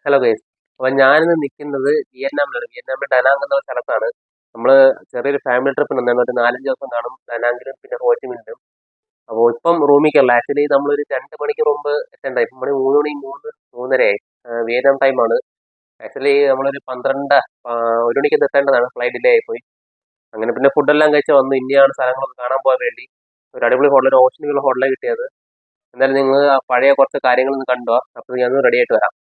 Hello guys. അപ്പൊ ഞാനിന്ന് നിൽക്കുന്നത് വിയറ്റ്നാമിലാണ്. വിയറ്റ്നാമിലെ ഡനാങ് എന്ന സ്ഥലത്താണ്. നമ്മള് ചെറിയൊരു ഫാമിലി ട്രിപ്പിന് വന്നതാണ്. ഒരു 4-5 ദിവസം കാണും ഡനാങ്ങിലും പിന്നെ ഹോച്ചിമിനിലും. അപ്പോൾ ഇപ്പം റൂമിൽ കയറില്ല. ആക്ച്വലി നമ്മളൊരു 2 മണിക്കൂർ മുമ്പ് എത്തേണ്ടായി. ഇപ്പം മണി 3 മണി 3-3:30 വിയറ്റ്നാം ടൈമാണ്. ആക്ച്വലി നമ്മളൊരു 1 മണിക്ക് എത്തേണ്ടതാണ്. ഫ്ലൈറ്റ് ഡിലേ ആയിപ്പോയി. അങ്ങനെ പിന്നെ ഫുഡെല്ലാം കഴിച്ച് വന്നു. ഇനിയാണ് സ്ഥലങ്ങളൊക്കെ കാണാൻ പോകാൻ വേണ്ടി ഒരു അടിപൊളി ഹോട്ടൽ, ഒരു ഓപ്ഷനുള്ള ഹോട്ടലാണ് കിട്ടിയത്. എന്തായാലും നിങ്ങൾ ആ പഴയ കുറച്ച് കാര്യങ്ങളൊന്ന് കണ്ടോ. അപ്പോൾ ഞാൻ റെഡി ആയിട്ട് വരാം.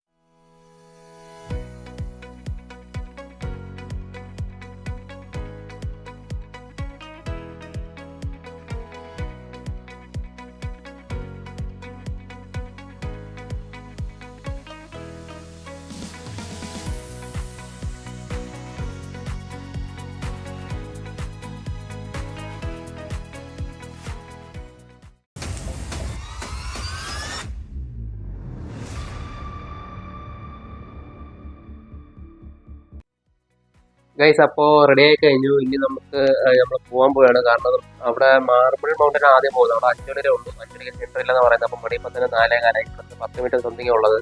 ഗൈസ്, അപ്പോൾ റെഡി ആയി കഴിഞ്ഞു. ഇനി നമുക്ക് നമ്മൾ പോകാൻ പോവുകയാണ്. കാരണം അവിടെ മാർബിൾ മൗണ്ടൻ ആദ്യം പോകുന്നത്. അവിടെ 5 മണി വരെ ഉള്ളൂ. 5 മണിക്ക് സെൻറ്റർ ഇല്ലെന്ന് പറയുന്നത്. അപ്പോൾ മണി 4:15 ഇവിടുത്തെ 10 മിനിറ്റ് സംതിങ് ഉള്ളത്.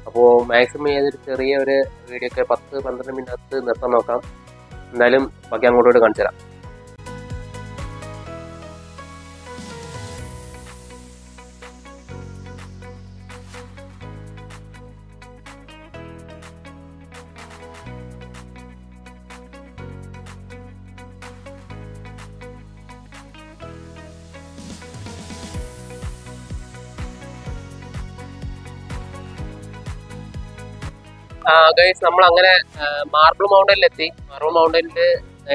അപ്പോൾ മാക്സിമം ഏതൊരു ചെറിയ ഒരു വീഡിയോ ഒക്കെ 10-12 മിനിറ്റ് നിർത്താൻ നോക്കാം. എന്തായാലും ബാക്കി അങ്ങോട്ടോട്ട് കാണിച്ചു തരാം. ഗൈസ്, നമ്മൾ അങ്ങനെ മാർബിൾ മൗണ്ടനിലെത്തി. മാർബിൾ മൗണ്ടനിൽ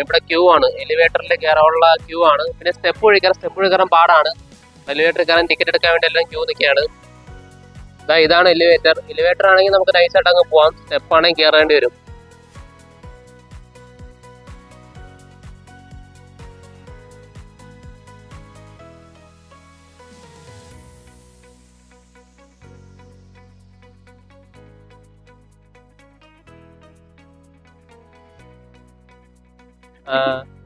ഇവിടെ ക്യൂ ആണ്. എലിവേറ്ററിൽ കയറാനുള്ള ക്യൂ ആണ്. പിന്നെ സ്റ്റെപ്പ് വഴി കയറാൻ പാടാണ്. എലിവേറ്ററിൽ കയറാൻ ടിക്കറ്റ് എടുക്കാൻ വേണ്ടി എല്ലാം ക്യൂ നിൽക്കുകയാണ്. ഇതാണ് എലിവേറ്റർ. എലിവേറ്റർ ആണെങ്കിൽ നമുക്ക് നൈസായിട്ട് അങ്ങ് പോവാം. സ്റ്റെപ്പ് ആണെങ്കിൽ കയറേണ്ടി വരും.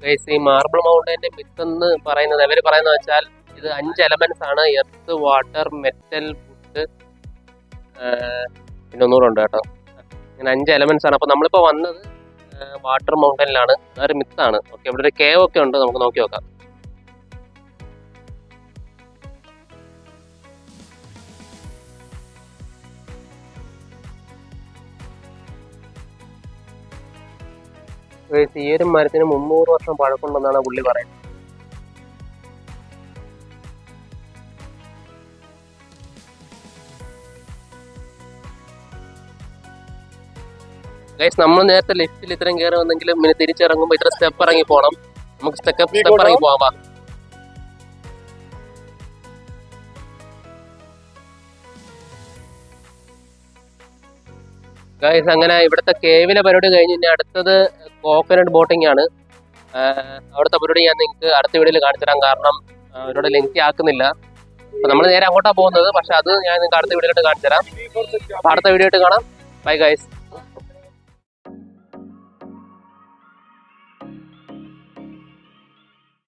ഗൈസ്, ഈ മാർബിൾ മൗണ്ടന്റെ മിത്ത് എന്ന് പറയുന്നത് അവർ പറയുന്നത് വെച്ചാൽ ഇത് 5 എലമെന്റ്സ് ആണ്. എർത്ത്, വാട്ടർ, മെറ്റൽ, വുഡ്, പിന്നെ ഒന്നുകൂടെ ഉണ്ട് കേട്ടോ. ഇങ്ങനെ 5 എലമെന്റ്സ് ആണ്. അപ്പൊ നമ്മളിപ്പോ വന്നത് വാട്ടർ മൗണ്ടനിലാണ്. അതൊരു മിത്താണ്. ഓക്കെ, ഇവിടെ ഒരു കേവ് ഒക്കെ ഉണ്ട്. നമുക്ക് നോക്കി നോക്കാം. ഈ ഒരു മരത്തിന് 300 വർഷം പഴക്കമുണ്ടെന്നാണ് പുള്ളി പറയുന്നത്. ഗൈസ്, നമ്മൾ നേരത്തെ ലിഫ്റ്റിൽ ഇത്രയും കയറി വന്നെങ്കിലും പിന്നെ തിരിച്ചിറങ്ങുമ്പോൾ ഇത്ര സ്റ്റെപ്പ് ഇറങ്ങി പോകണം. നമുക്ക് സ്റ്റെപ്പ് ഇറങ്ങി പോവാം. ഗൈസ്, അങ്ങനെ ഇവിടുത്തെ കേവിലെ പരിപാടി കഴിഞ്ഞ് ഇനി അടുത്തത് കോക്കനട്ട് ബോട്ടിംഗ് ആണ്. അവിടുത്തെ പരിപാടി ഞാൻ നിങ്ങൾക്ക് അടുത്ത വീഡിയോയിൽ കാണിച്ചു തരാം. കാരണം അവരോട് ലെങ്തി ആക്കുന്നില്ല. അപ്പൊ നമ്മൾ നേരെ അങ്ങോട്ടാണ് പോകുന്നത്. പക്ഷെ അത് ഞാൻ നിങ്ങൾക്ക് അടുത്ത വീഡിയോയിലോട്ട് കാണിച്ചു തരാം. അപ്പൊ അടുത്ത വീഡിയോ ആയിട്ട് കാണാം. Bye guys.